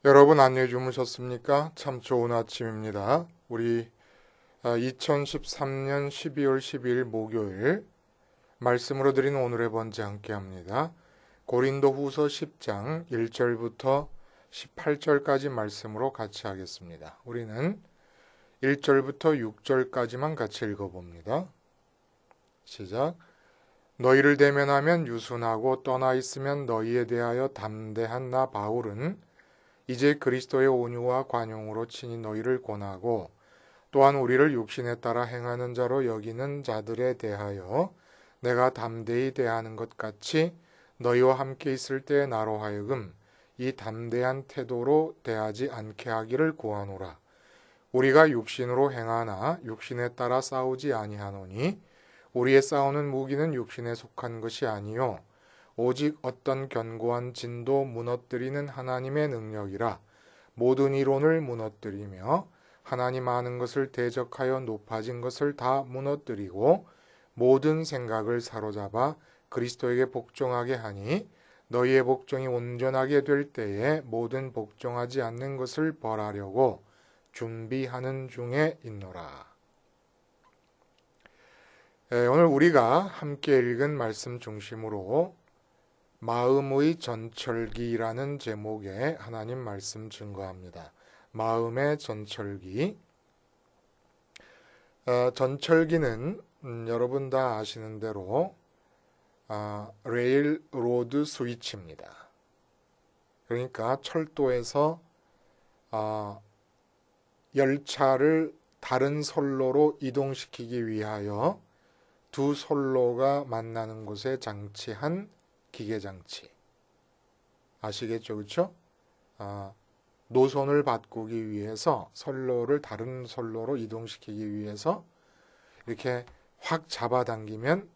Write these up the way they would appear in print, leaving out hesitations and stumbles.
여러분 안녕히 주무셨습니까? 참 좋은 아침입니다. 우리 2013년 12월 12일 목요일 말씀으로 드린 오늘의 번제 함께 합니다. 고린도 후서 10장 1절부터 18절까지 말씀으로 같이 하겠습니다. 우리는 1절부터 6절까지만 같이 읽어봅니다. 시작. 너희를 대면하면 유순하고 떠나 있으면 너희에 대하여 담대한 나 바울은 이제 그리스도의 온유와 관용으로 친히 너희를 권하고 또한 우리를 육신에 따라 행하는 자로 여기는 자들에 대하여 내가 담대히 대하는 것 같이 너희와 함께 있을 때 나로 하여금 이 담대한 태도로 대하지 않게 하기를 구하노라. 우리가 육신으로 행하나 육신에 따라 싸우지 아니하노니 우리의 싸우는 무기는 육신에 속한 것이 아니요 오직 어떤 견고한 진도 무너뜨리는 하나님의 능력이라. 모든 이론을 무너뜨리며 하나님 아는 것을 대적하여 높아진 것을 다 무너뜨리고 모든 생각을 사로잡아 그리스도에게 복종하게 하니 너희의 복종이 온전하게 될 때에 모든 복종하지 않는 것을 벌하려고 준비하는 중에 있노라. 오늘 우리가 함께 읽은 말씀 중심으로 마음의 전철기라는 제목의 하나님 말씀 증거합니다. 마음의 전철기. 전철기는 여러분 다 아시는 대로 레일 로드 스위치입니다. 그러니까 철도에서 열차를 다른 선로로 이동시키기 위하여 두 선로가 만나는 곳에 장치한 기계장치. 아시겠죠? 그렇죠? 노선을 바꾸기 위해서 선로를 다른 선로로 이동시키기 위해서 이렇게 확 잡아당기면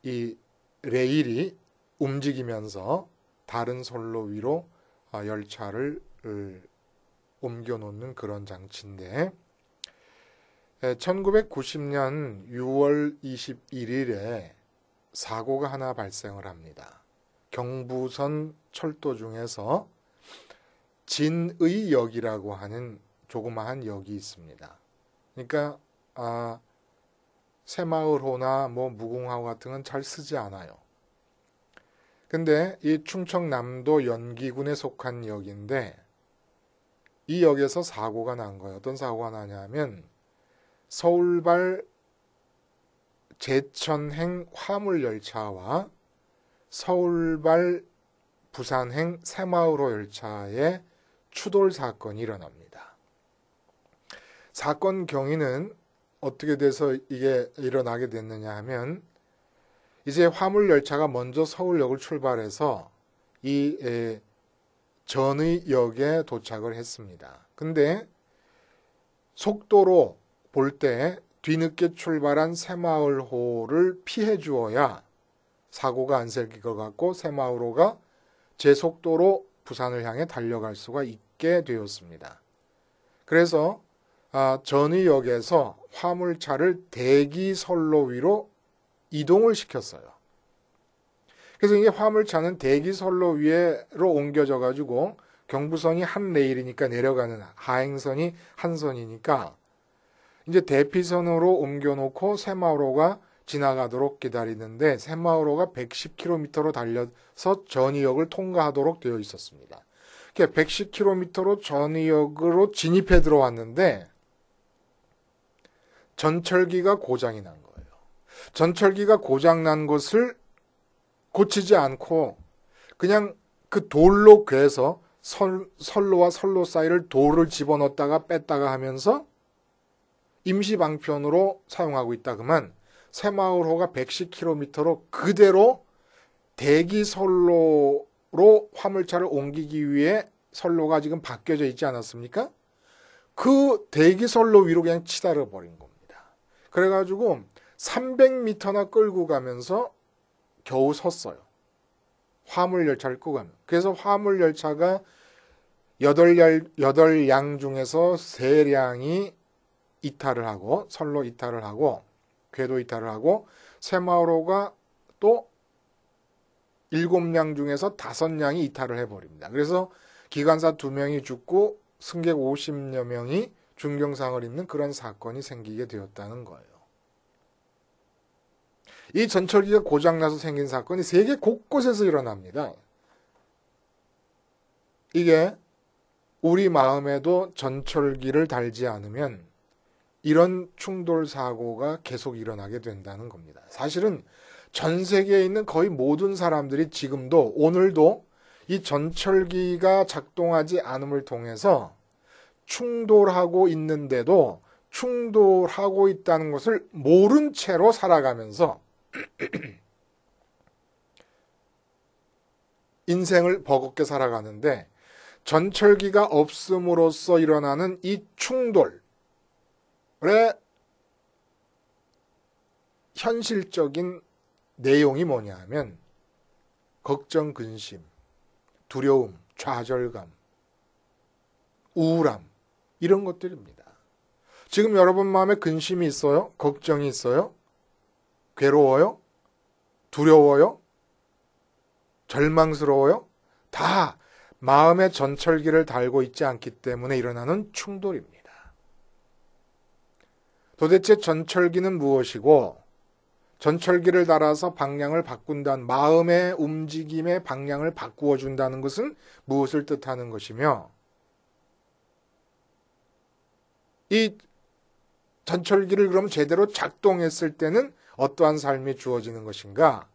이 레일이 움직이면서 다른 선로 위로 열차를 옮겨 놓는 그런 장치인데 1990년 6월 21일에 사고가 하나 발생을 합니다. 경부선 철도 중에서 진의역이라고 하는 조그마한 역이 있습니다. 그러니까 새마을호나 무궁화호 같은 건 잘 쓰지 않아요. 근데 이 충청남도 연기군에 속한 역인데 이 역에서 사고가 난 거예요. 어떤 사고가 나냐면 서울발 제천행 화물열차와 서울발 부산행 새마을호 열차의 추돌 사건이 일어납니다. 사건 경위는 어떻게 돼서 이게 일어나게 됐느냐 하면 이제 화물열차가 먼저 서울역을 출발해서 이 전의역에 도착을 했습니다. 근데 속도로 볼 때 뒤늦게 출발한 새마을호를 피해 주어야 사고가 안 생길 것 같고 새마을호가 제 속도로 부산을 향해 달려갈 수가 있게 되었습니다. 그래서 전의역에서 화물차를 대기선로 위로 이동을 시켰어요. 그래서 이게 화물차는 대기선로 위로 옮겨져 가지고 경부선이 한 레일이니까 내려가는 하행선이 한 선이니까 이제 대피선으로 옮겨놓고 새마을호가 지나가도록 기다리는데 새마을호가 110km로 달려서 전의역을 통과하도록 되어 있었습니다. 110km로 전의역으로 진입해 들어왔는데 전철기가 고장이 난 거예요. 전철기가 고장 난 것을 고치지 않고 그냥 그 돌로 괴서 선로와 선로 사이를 돌을 집어넣었다가 뺐다가 하면서 임시 방편으로 사용하고 있다 그만 새마을호가 110km로 그대로 대기선로로 화물차를 옮기기 위해 선로가 지금 바뀌어져 있지 않았습니까? 그 대기선로 위로 그냥 치달아 버린 겁니다. 그래가지고 300m나 끌고 가면서 겨우 섰어요. 화물열차를 끌고 가면. 그래서 화물열차가 8량 중에서 3량이 이탈을 하고 선로 이탈을 하고 궤도 이탈을 하고 새마을호가 또 7량 중에서 5량이 이탈을 해버립니다. 그래서 기관사 2명이 죽고 승객 50여 명이 중경상을 입는 그런 사건이 생기게 되었다는 거예요. 이 전철기가 고장나서 생긴 사건이 세계 곳곳에서 일어납니다. 이게 우리 마음에도 전철기를 달지 않으면 이런 충돌 사고가 계속 일어나게 된다는 겁니다. 사실은 전 세계에 있는 거의 모든 사람들이 지금도 오늘도 이 전철기가 작동하지 않음을 통해서 충돌하고 있는데도 충돌하고 있다는 것을 모른 채로 살아가면서 인생을 버겁게 살아가는데 전철기가 없음으로써 일어나는 이 충돌의 현실적인 내용이 뭐냐 하면 걱정, 근심, 두려움, 좌절감, 우울함 이런 것들입니다. 지금 여러분 마음에 근심이 있어요? 걱정이 있어요? 괴로워요? 두려워요? 절망스러워요? 다 마음의 전철기를 달고 있지 않기 때문에 일어나는 충돌입니다. 도대체 전철기는 무엇이고 전철기를 달아서 방향을 바꾼다는 마음의 움직임의 방향을 바꾸어 준다는 것은 무엇을 뜻하는 것이며 이 전철기를 그럼 제대로 작동했을 때는 어떠한 삶이 주어지는 것인가?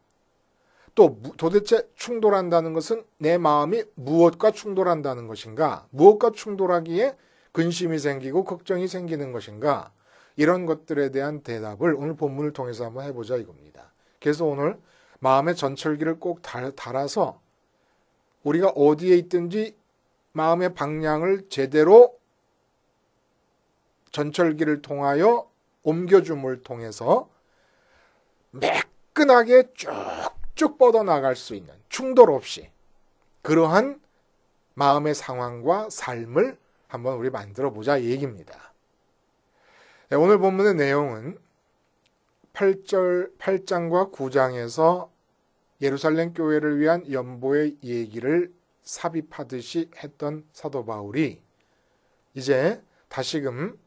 또 도대체 충돌한다는 것은 내 마음이 무엇과 충돌한다는 것인가? 무엇과 충돌하기에 근심이 생기고 걱정이 생기는 것인가? 이런 것들에 대한 대답을 오늘 본문을 통해서 한번 해보자 이겁니다. 그래서 오늘 마음의 전철기를 꼭 달아서 우리가 어디에 있든지 마음의 방향을 제대로 전철기를 통하여 옮겨줌을 통해서 매끈하게 쭉쭉 뻗어나갈 수 있는 충돌 없이 그러한 마음의 상황과 삶을 한번 우리 만들어 보자 이 얘기입니다. 오늘 본문의 내용은 8장과 9장에서 예루살렘 교회를 위한 연보의 얘기를 삽입하듯이 했던 사도 바울이 이제 다시금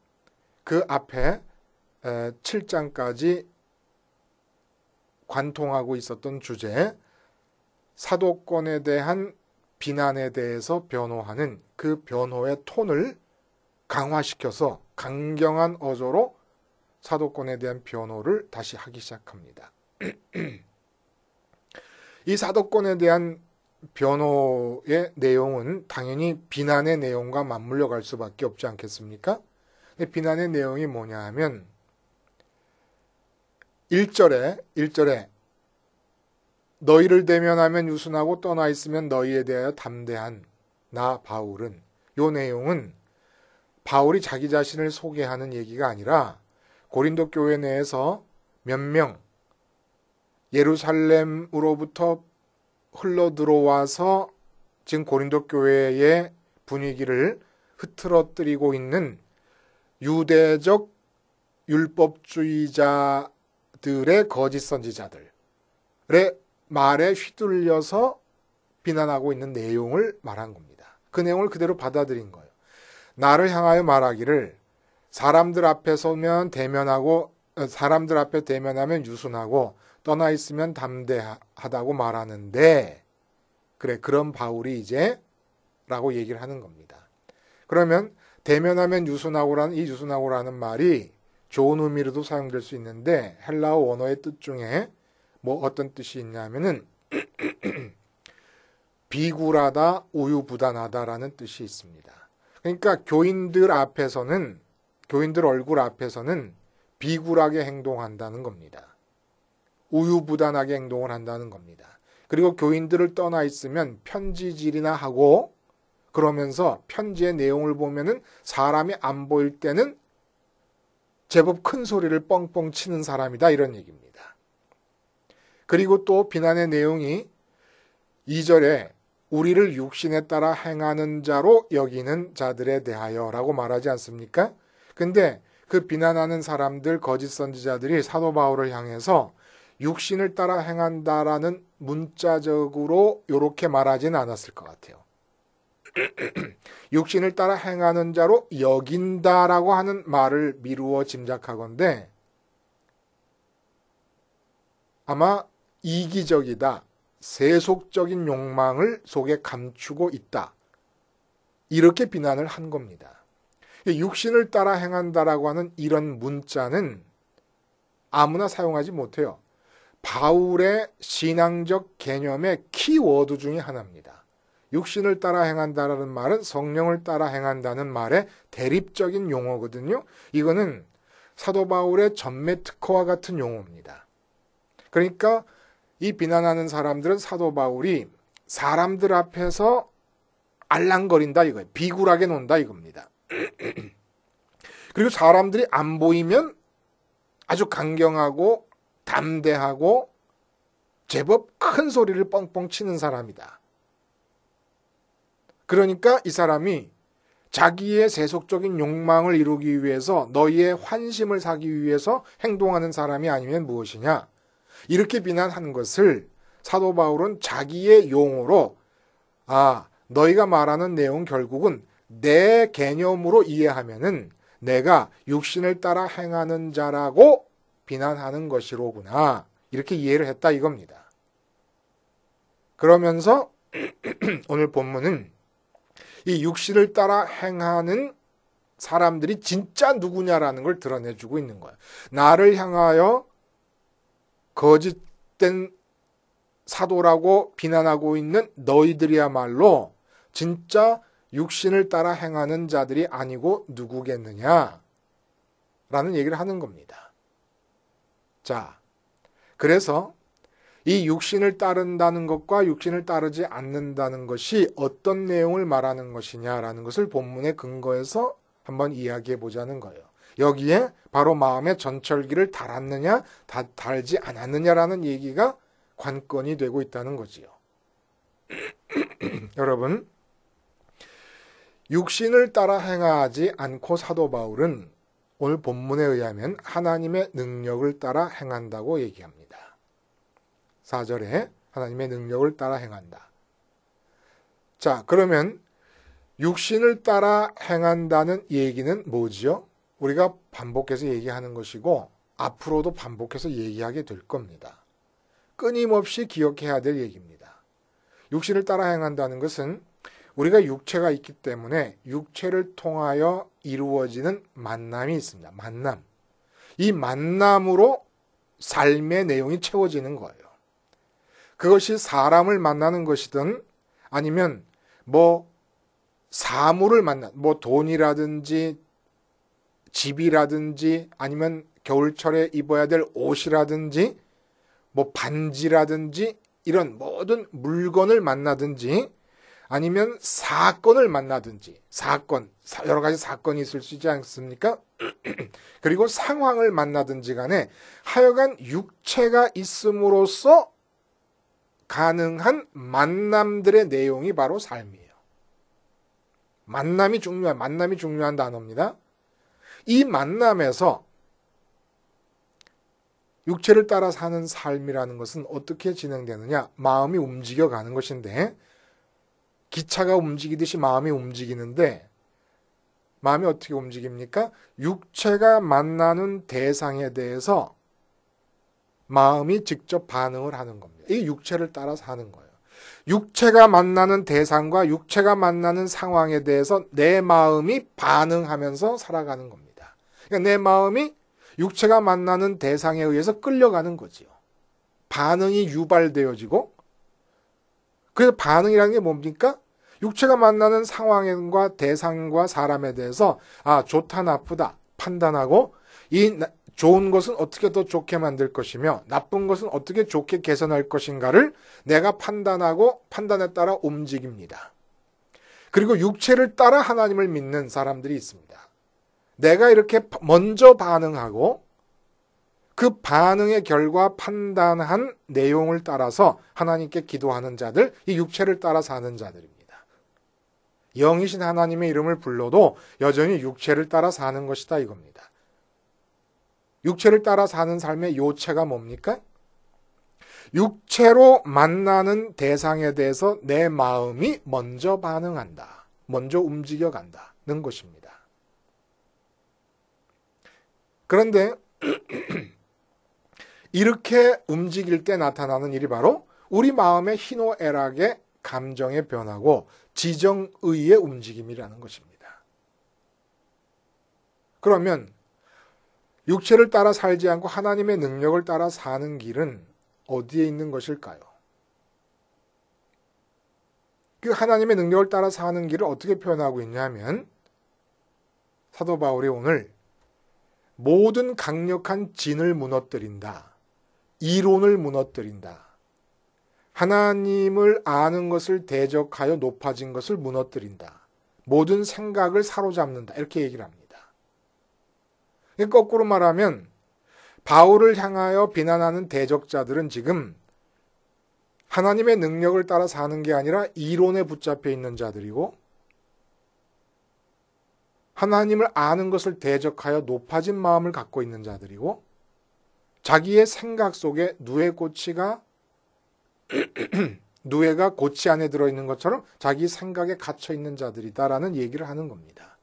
그 앞에 7장까지 관통하고 있었던 주제, 사도권에 대한 비난에 대해서 변호하는 그 변호의 톤을 강화시켜서 강경한 어조로 사도권에 대한 변호를 다시 하기 시작합니다. 이 사도권에 대한 변호의 내용은 당연히 비난의 내용과 맞물려 갈 수밖에 없지 않겠습니까? 비난의 내용이 뭐냐 하면 1절에 너희를 대면하면 유순하고 떠나 있으면 너희에 대하여 담대한 나 바울은 요 내용은 바울이 자기 자신을 소개하는 얘기가 아니라 고린도 교회 내에서 몇 명 예루살렘으로부터 흘러 들어와서 지금 고린도 교회의 분위기를 흐트러뜨리고 있는 유대적 율법주의자들의 거짓 선지자들의 말에 휘둘려서 비난하고 있는 내용을 말한 겁니다. 그 내용을 그대로 받아들인 거예요. 나를 향하여 말하기를 사람들 앞에 서면 대면하고 사람들 앞에 대면하면 유순하고 떠나 있으면 담대하다고 말하는데 그래 그런 바울이 이제 라고 얘기를 하는 겁니다. 그러면 대면하면 유순하고라는 이 유순하고라는 말이 좋은 의미로도 사용될 수 있는데 헬라어 원어의 뜻 중에 뭐 어떤 뜻이 있냐면은 비굴하다, 우유부단하다라는 뜻이 있습니다. 그러니까 교인들 얼굴 앞에서는 비굴하게 행동한다는 겁니다. 우유부단하게 행동을 한다는 겁니다. 그리고 교인들을 떠나 있으면 편지질이나 하고 그러면서 편지의 내용을 보면은 사람이 안 보일 때는 제법 큰 소리를 뻥뻥 치는 사람이다 이런 얘기입니다. 그리고 또 비난의 내용이 2절에 우리를 육신에 따라 행하는 자로 여기는 자들에 대하여라고 말하지 않습니까? 근데 그 비난하는 사람들 거짓 선지자들이 사도 바울을 향해서 육신을 따라 행한다라는 문자적으로 이렇게 말하지는 않았을 것 같아요. 육신을 따라 행하는 자로 여긴다라고 하는 말을 미루어 짐작하건대 아마 이기적이다, 세속적인 욕망을 속에 감추고 있다, 이렇게 비난을 한 겁니다. 육신을 따라 행한다라고 하는 이런 문자는 아무나 사용하지 못해요. 바울의 신앙적 개념의 키워드 중에 하나입니다. 육신을 따라 행한다라는 말은 성령을 따라 행한다는 말의 대립적인 용어거든요. 이거는 사도 바울의 전매 특허와 같은 용어입니다. 그러니까 이 비난하는 사람들은 사도 바울이 사람들 앞에서 알랑거린다 이거예요. 비굴하게 논다 이겁니다. 그리고 사람들이 안 보이면 아주 강경하고 담대하고 제법 큰 소리를 뻥뻥 치는 사람이다. 그러니까 이 사람이 자기의 세속적인 욕망을 이루기 위해서 너희의 환심을 사기 위해서 행동하는 사람이 아니면 무엇이냐? 이렇게 비난한 것을 사도 바울은 자기의 용어로 너희가 말하는 내용 결국은 내 개념으로 이해하면은 내가 육신을 따라 행하는 자라고 비난하는 것이로구나. 이렇게 이해를 했다 이겁니다. 그러면서 오늘 본문은 이 육신을 따라 행하는 사람들이 진짜 누구냐라는 걸 드러내주고 있는 거예요. 나를 향하여 거짓된 사도라고 비난하고 있는 너희들이야말로 진짜 육신을 따라 행하는 자들이 아니고 누구겠느냐 라는 얘기를 하는 겁니다. 자, 그래서 이 육신을 따른다는 것과 육신을 따르지 않는다는 것이 어떤 내용을 말하는 것이냐라는 것을 본문의 근거에서 한번 이야기해 보자는 거예요. 여기에 바로 마음의 전철기를 달았느냐 달지 않았느냐라는 얘기가 관건이 되고 있다는 거지요. 여러분, 육신을 따라 행하지 않고 사도 바울은 오늘 본문에 의하면 하나님의 능력을 따라 행한다고 얘기합니다. 4절에 하나님의 능력을 따라 행한다. 자, 그러면 육신을 따라 행한다는 얘기는 뭐지요? 우리가 반복해서 얘기하는 것이고 앞으로도 반복해서 얘기하게 될 겁니다. 끊임없이 기억해야 될 얘기입니다. 육신을 따라 행한다는 것은 우리가 육체가 있기 때문에 육체를 통하여 이루어지는 만남이 있습니다. 만남. 이 만남으로 삶의 내용이 채워지는 거예요. 그것이 사람을 만나는 것이든 아니면 사물을 돈이라든지 집이라든지 아니면 겨울철에 입어야 될 옷이라든지 반지라든지 이런 모든 물건을 만나든지 아니면 사건을 만나든지 여러 가지 사건이 있을 수 있지 않습니까? 그리고 상황을 만나든지 간에 하여간 육체가 있음으로써 가능한 만남들의 내용이 바로 삶이에요. 만남이 중요한 단어입니다. 이 만남에서 육체를 따라 사는 삶이라는 것은 어떻게 진행되느냐? 마음이 움직여가는 것인데 기차가 움직이듯이 마음이 움직이는데 마음이 어떻게 움직입니까? 육체가 만나는 대상에 대해서 마음이 직접 반응을 하는 겁니다. 이게 육체를 따라 사는 거예요. 육체가 만나는 대상과 육체가 만나는 상황에 대해서 내 마음이 반응하면서 살아가는 겁니다. 그러니까 내 마음이 육체가 만나는 대상에 의해서 끌려가는 거지요. 반응이 유발되어지고 그래서 반응이라는 게 뭡니까? 육체가 만나는 상황과 대상과 사람에 대해서 좋다 나쁘다 판단하고 이 좋은 것은 어떻게 더 좋게 만들 것이며 나쁜 것은 어떻게 좋게 개선할 것인가를 내가 판단하고 판단에 따라 움직입니다. 그리고 육체를 따라 하나님을 믿는 사람들이 있습니다. 내가 이렇게 먼저 반응하고 그 반응의 결과 판단한 내용을 따라서 하나님께 기도하는 자들, 이 육체를 따라 사는 자들입니다. 영이신 하나님의 이름을 불러도 여전히 육체를 따라 사는 것이다 이겁니다. 육체를 따라 사는 삶의 요체가 뭡니까? 육체로 만나는 대상에 대해서 내 마음이 먼저 반응한다. 먼저 움직여 간다는 것입니다. 그런데 이렇게 움직일 때 나타나는 일이 바로 우리 마음의 희노애락의 감정의 변화고 지정의의 움직임이라는 것입니다. 그러면 육체를 따라 살지 않고 하나님의 능력을 따라 사는 길은 어디에 있는 것일까요? 그 하나님의 능력을 따라 사는 길을 어떻게 표현하고 있냐면 사도 바울이 오늘 모든 강력한 진을 무너뜨린다. 이론을 무너뜨린다. 하나님을 아는 것을 대적하여 높아진 것을 무너뜨린다. 모든 생각을 사로잡는다. 이렇게 얘기를 합니다. 거꾸로 말하면 바울을 향하여 비난하는 대적자들은 지금 하나님의 능력을 따라 사는 게 아니라 이론에 붙잡혀 있는 자들이고 하나님을 아는 것을 대적하여 높아진 마음을 갖고 있는 자들이고 자기의 생각 속에 누에가 고치 안에 들어있는 것처럼 자기 생각에 갇혀있는 자들이다라는 얘기를 하는 겁니다.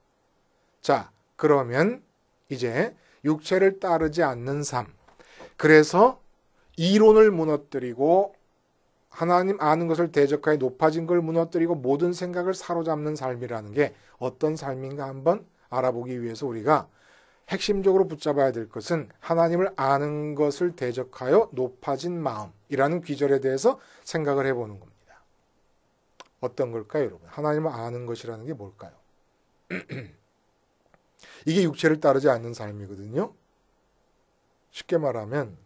자, 그러면 이제 육체를 따르지 않는 삶, 그래서 이론을 무너뜨리고 하나님 아는 것을 대적하여 높아진 걸 무너뜨리고 모든 생각을 사로잡는 삶이라는 게 어떤 삶인가 한번 알아보기 위해서 우리가 핵심적으로 붙잡아야 될 것은 하나님을 아는 것을 대적하여 높아진 마음이라는 귀절에 대해서 생각을 해보는 겁니다. 어떤 걸까요, 여러분? 하나님을 아는 것이라는 게 뭘까요? 이게 육체를 따르지 않는 삶이거든요. 쉽게 말하면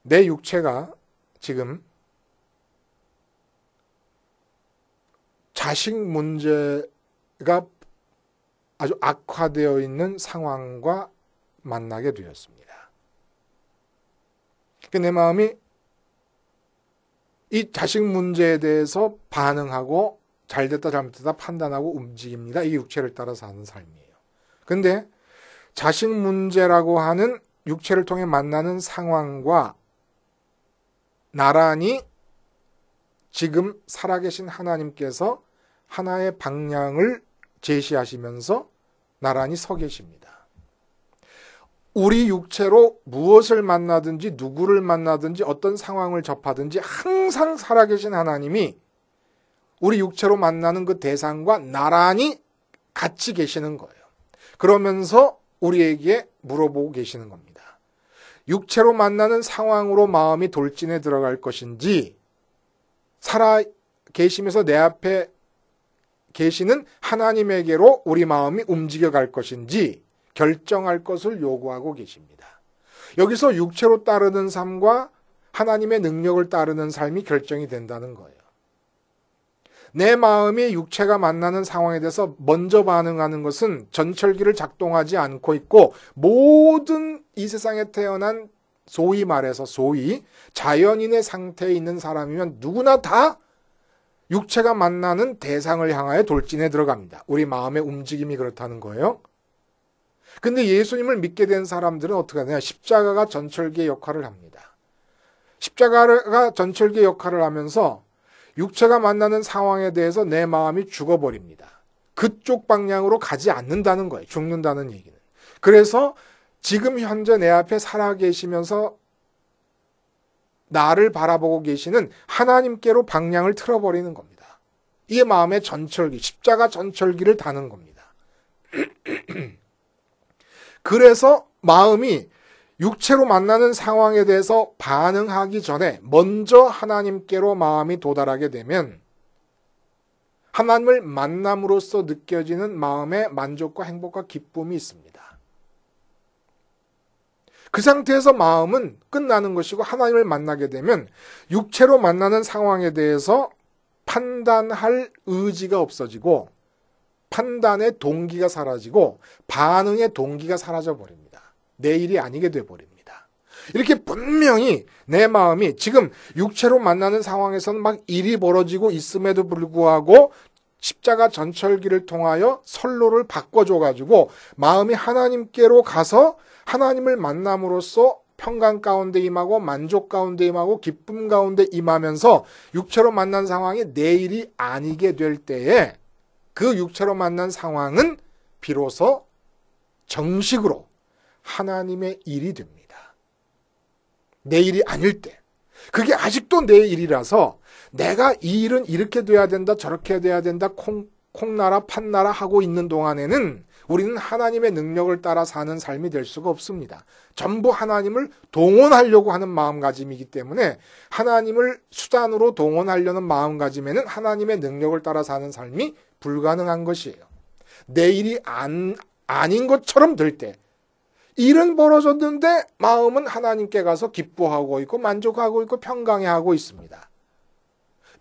내 육체가 지금 자식 문제가 아주 악화되어 있는 상황과 만나게 되었습니다. 내 마음이 이 자식 문제에 대해서 반응하고 잘됐다 잘못됐다 판단하고 움직입니다. 이게 육체를 따라 사는 삶이에요. 근데 자식 문제라고 하는 육체를 통해 만나는 상황과 나란히 지금 살아계신 하나님께서 하나의 방향을 제시하시면서 나란히 서 계십니다. 우리 육체로 무엇을 만나든지 누구를 만나든지 어떤 상황을 접하든지 항상 살아계신 하나님이 우리 육체로 만나는 그 대상과 나란히 같이 계시는 거예요. 그러면서 우리에게 물어보고 계시는 겁니다. 육체로 만나는 상황으로 마음이 돌진해 들어갈 것인지 살아 계시면서 내 앞에 계시는 하나님에게로 우리 마음이 움직여 갈 것인지 결정할 것을 요구하고 계십니다. 여기서 육체로 따르는 삶과 하나님의 능력을 따르는 삶이 결정이 된다는 거예요. 내 마음이 육체가 만나는 상황에 대해서 먼저 반응하는 것은 전철기를 작동하지 않고 있고 모든 이 세상에 태어난 소위 말해서 자연인의 상태에 있는 사람이면 누구나 다 육체가 만나는 대상을 향하여 돌진해 들어갑니다. 우리 마음의 움직임이 그렇다는 거예요. 근데 예수님을 믿게 된 사람들은 어떻게 하냐? 십자가가 전철기의 역할을 합니다. 십자가가 전철기의 역할을 하면서 육체가 만나는 상황에 대해서 내 마음이 죽어버립니다. 그쪽 방향으로 가지 않는다는 거예요. 죽는다는 얘기는. 그래서 지금 현재 내 앞에 살아계시면서 나를 바라보고 계시는 하나님께로 방향을 틀어버리는 겁니다. 이게 마음의 전철기, 십자가 전철기를 다는 겁니다. 그래서 마음이 육체로 만나는 상황에 대해서 반응하기 전에 먼저 하나님께로 마음이 도달하게 되면 하나님을 만남으로써 느껴지는 마음의 만족과 행복과 기쁨이 있습니다. 그 상태에서 마음은 끝나는 것이고 하나님을 만나게 되면 육체로 만나는 상황에 대해서 판단할 의지가 없어지고 판단의 동기가 사라지고 반응의 동기가 사라져 버립니다. 내 일이 아니게 돼버립니다. 이렇게 분명히 내 마음이 지금 육체로 만나는 상황에서는 막 일이 벌어지고 있음에도 불구하고 십자가 전철기를 통하여 선로를 바꿔줘가지고 마음이 하나님께로 가서 하나님을 만남으로써 평강 가운데 임하고 만족 가운데 임하고 기쁨 가운데 임하면서 육체로 만난 상황이 내 일이 아니게 될 때에 그 육체로 만난 상황은 비로소 정식으로 하나님의 일이 됩니다. 내 일이 아닐 때. 그게 아직도 내 일이라서 내가 이 일은 이렇게 돼야 된다 저렇게 돼야 된다 콩나라 팥나라 하고 있는 동안에는 우리는 하나님의 능력을 따라 사는 삶이 될 수가 없습니다. 전부 하나님을 동원하려고 하는 마음가짐이기 때문에 하나님을 수단으로 동원하려는 마음가짐에는 하나님의 능력을 따라 사는 삶이 불가능한 것이에요. 내 일이 아닌 것처럼 될 때 일은 벌어졌는데 마음은 하나님께 가서 기뻐하고 있고 만족하고 있고 평강해하고 있습니다.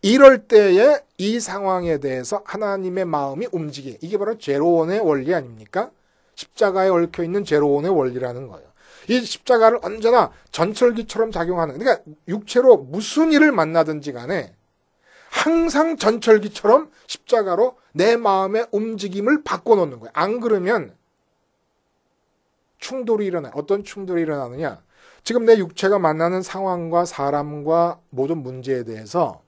이럴 때에 이 상황에 대해서 하나님의 마음이 움직이게. 이게 바로 제로원의 원리 아닙니까? 십자가에 얽혀있는 제로원의 원리라는 거예요. 이 십자가를 언제나 전철기처럼 작용하는, 그러니까 육체로 무슨 일을 만나든지 간에 항상 전철기처럼 십자가로 내 마음의 움직임을 바꿔놓는 거예요. 안 그러면 충돌이 일어나요. 어떤 충돌이 일어나느냐. 지금 내 육체가 만나는 상황과 사람과 모든 문제에 대해서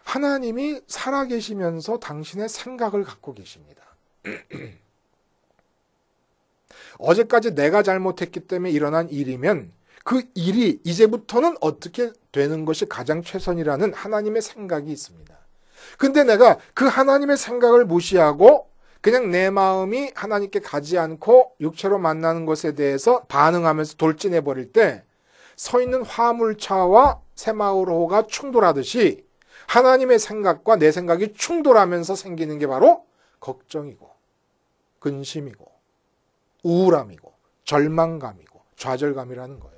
하나님이 살아계시면서 당신의 생각을 갖고 계십니다. 어제까지 내가 잘못했기 때문에 일어난 일이면 그 일이 이제부터는 어떻게 되는 것이 가장 최선이라는 하나님의 생각이 있습니다. 근데 내가 그 하나님의 생각을 무시하고 그냥 내 마음이 하나님께 가지 않고 육체로 만나는 것에 대해서 반응하면서 돌진해 버릴 때 서 있는 화물차와 새마을호가 충돌하듯이 하나님의 생각과 내 생각이 충돌하면서 생기는 게 바로 걱정이고 근심이고 우울함이고 절망감이고 좌절감이라는 거예요.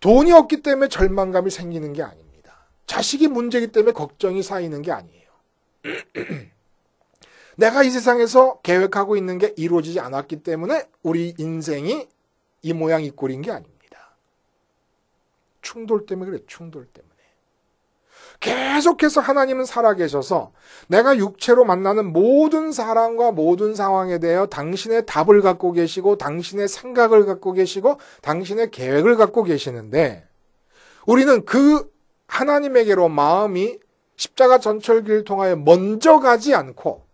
돈이 없기 때문에 절망감이 생기는 게 아닙니다. 자식이 문제이기 때문에 걱정이 쌓이는 게 아니에요. 내가 이 세상에서 계획하고 있는 게 이루어지지 않았기 때문에 우리 인생이 이 모양 이 꼴인 게 아닙니다. 충돌 때문에 그래, 충돌 때문에. 계속해서 하나님은 살아계셔서 내가 육체로 만나는 모든 사람과 모든 상황에 대하여 당신의 답을 갖고 계시고 당신의 생각을 갖고 계시고 당신의 계획을 갖고 계시는데 우리는 그 하나님에게로 마음이 십자가 전철길을 통하여 먼저 가지 않고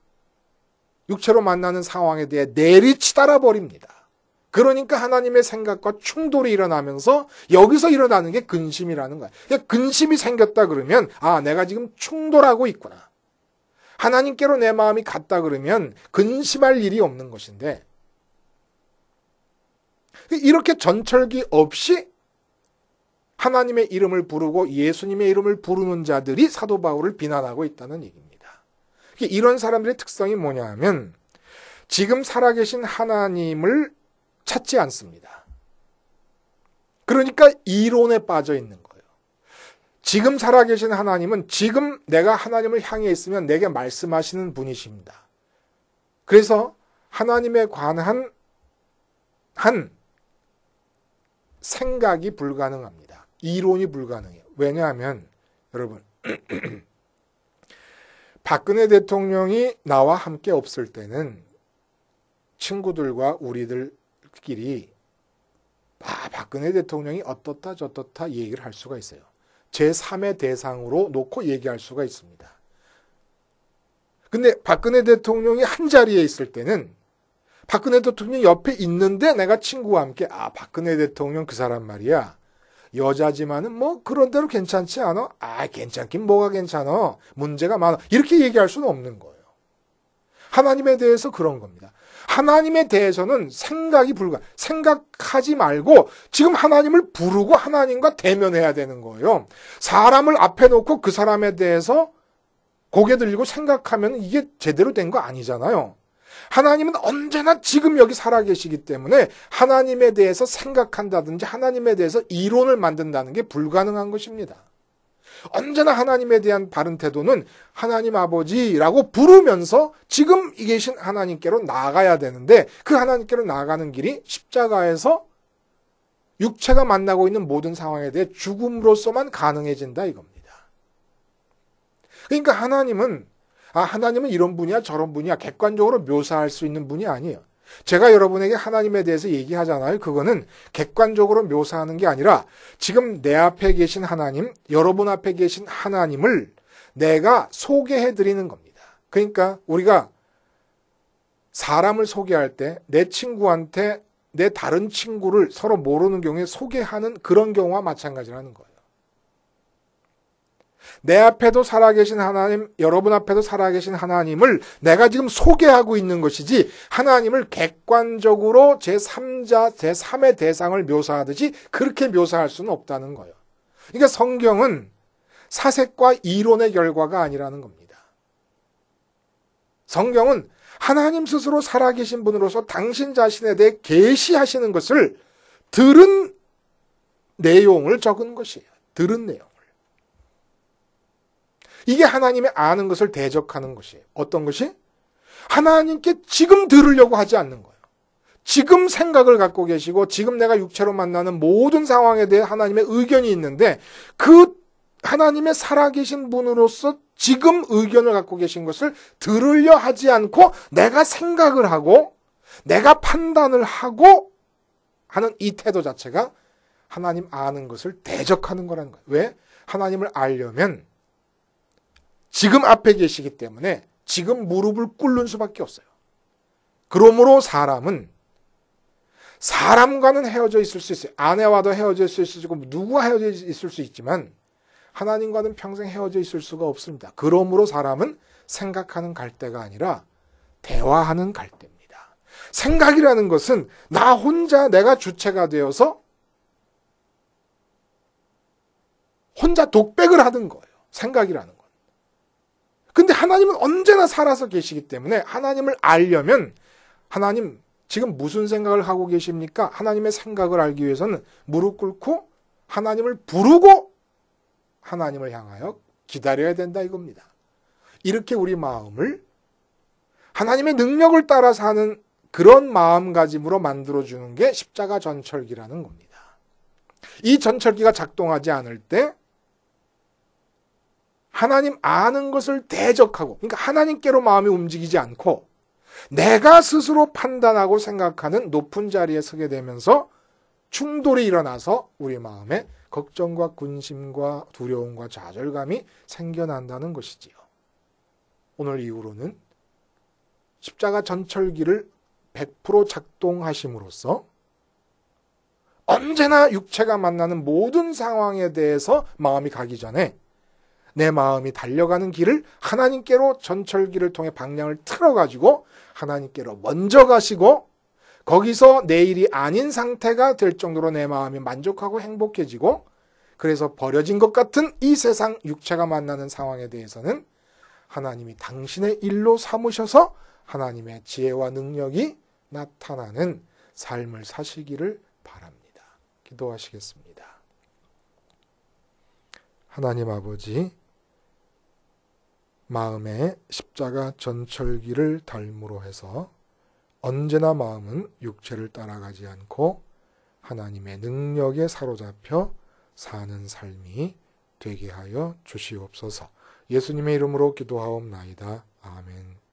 육체로 만나는 상황에 대해 내리치달아 버립니다. 그러니까 하나님의 생각과 충돌이 일어나면서 여기서 일어나는 게 근심이라는 거야. 그러니까 근심이 생겼다 그러면 아, 내가 지금 충돌하고 있구나. 하나님께로 내 마음이 갔다 그러면 근심할 일이 없는 것인데 이렇게 전철기 없이 하나님의 이름을 부르고 예수님의 이름을 부르는 자들이 사도 바울을 비난하고 있다는 얘기입니다. 이런 사람들의 특성이 뭐냐 하면 지금 살아계신 하나님을 찾지 않습니다. 그러니까 이론에 빠져 있는 거예요. 지금 살아계신 하나님은 지금 내가 하나님을 향해 있으면 내게 말씀하시는 분이십니다. 그래서 하나님에 관한 한 생각이 불가능합니다. 이론이 불가능해요. 왜냐하면 여러분 박근혜 대통령이 나와 함께 없을 때는 친구들과 우리들끼리 박근혜 대통령이 어떻다 저떻다 얘기를 할 수가 있어요. 제3의 대상으로 놓고 얘기할 수가 있습니다. 근데 박근혜 대통령이 한 자리에 있을 때는 박근혜 대통령이 옆에 있는데 내가 친구와 함께 박근혜 대통령 그 사람 말이야. 여자지만은 뭐 그런 대로 괜찮지 않아? 괜찮긴 뭐가 괜찮아. 문제가 많아. 이렇게 얘기할 수는 없는 거예요. 하나님에 대해서 그런 겁니다. 하나님에 대해서는 생각하지 말고 지금 하나님을 부르고 하나님과 대면해야 되는 거예요. 사람을 앞에 놓고 그 사람에 대해서 고개 들리고 생각하면 이게 제대로 된 거 아니잖아요. 하나님은 언제나 지금 여기 살아계시기 때문에 하나님에 대해서 생각한다든지 하나님에 대해서 이론을 만든다는 게 불가능한 것입니다. 언제나 하나님에 대한 바른 태도는 하나님 아버지라고 부르면서 지금 이 계신 하나님께로 나아가야 되는데 그 하나님께로 나아가는 길이 십자가에서 육체가 만나고 있는 모든 상황에 대해 죽음으로서만 가능해진다 이겁니다. 그러니까 하나님은 이런 분이야 저런 분이야 객관적으로 묘사할 수 있는 분이 아니에요. 제가 여러분에게 하나님에 대해서 얘기하잖아요. 그거는 객관적으로 묘사하는 게 아니라 지금 내 앞에 계신 하나님, 여러분 앞에 계신 하나님을 내가 소개해 드리는 겁니다. 그러니까 우리가 사람을 소개할 때 내 친구한테 내 다른 친구를 서로 모르는 경우에 소개하는 그런 경우와 마찬가지라는 거예요. 내 앞에도 살아계신 하나님, 여러분 앞에도 살아계신 하나님을 내가 지금 소개하고 있는 것이지 하나님을 객관적으로 제3자, 제3의 대상을 묘사하듯이 그렇게 묘사할 수는 없다는 거예요. 그러니까 성경은 사색과 이론의 결과가 아니라는 겁니다. 성경은 하나님 스스로 살아계신 분으로서 당신 자신에 대해 계시하시는 것을 들은 내용을 적은 것이에요. 들은 내용. 이게 하나님의 아는 것을 대적하는 것이에요. 어떤 것이? 하나님께 지금 들으려고 하지 않는 거예요. 지금 생각을 갖고 계시고 지금 내가 육체로 만나는 모든 상황에 대해 하나님의 의견이 있는데 그 하나님의 살아계신 분으로서 지금 의견을 갖고 계신 것을 들으려 하지 않고 내가 생각을 하고 내가 판단을 하고 하는 이 태도 자체가 하나님 아는 것을 대적하는 거라는 거예요. 왜? 하나님을 알려면 지금 앞에 계시기 때문에 지금 무릎을 꿇는 수밖에 없어요. 그러므로 사람은 사람과는 헤어져 있을 수 있어요. 아내와도 헤어져 있을 수 있고 누구와 헤어져 있을 수 있지만 하나님과는 평생 헤어져 있을 수가 없습니다. 그러므로 사람은 생각하는 갈대가 아니라 대화하는 갈대입니다. 생각이라는 것은 나 혼자 내가 주체가 되어서 혼자 독백을 하는 거예요. 생각이라는 건. 근데 하나님은 언제나 살아서 계시기 때문에 하나님을 알려면 하나님 지금 무슨 생각을 하고 계십니까? 하나님의 생각을 알기 위해서는 무릎 꿇고 하나님을 부르고 하나님을 향하여 기다려야 된다 이겁니다. 이렇게 우리 마음을 하나님의 능력을 따라 사는 그런 마음가짐으로 만들어주는 게 십자가 전철기라는 겁니다. 이 전철기가 작동하지 않을 때 하나님 아는 것을 대적하고, 그러니까 하나님께로 마음이 움직이지 않고 내가 스스로 판단하고 생각하는 높은 자리에 서게 되면서 충돌이 일어나서 우리 마음에 걱정과 근심과 두려움과 좌절감이 생겨난다는 것이지요. 오늘 이후로는 십자가 전철기를 100% 작동하심으로써 언제나 육체가 만나는 모든 상황에 대해서 마음이 가기 전에 내 마음이 달려가는 길을 하나님께로 전철기를 통해 방향을 틀어가지고 하나님께로 먼저 가시고 거기서 내일이 아닌 상태가 될 정도로 내 마음이 만족하고 행복해지고 그래서 버려진 것 같은 이 세상 육체가 만나는 상황에 대해서는 하나님이 당신의 일로 삼으셔서 하나님의 지혜와 능력이 나타나는 삶을 사시기를 바랍니다. 기도하시겠습니다. 하나님 아버지, 마음에 십자가 전철기를 닮으로 해서 언제나 마음은 육체를 따라가지 않고 하나님의 능력에 사로잡혀 사는 삶이 되게 하여 주시옵소서. 예수님의 이름으로 기도하옵나이다. 아멘.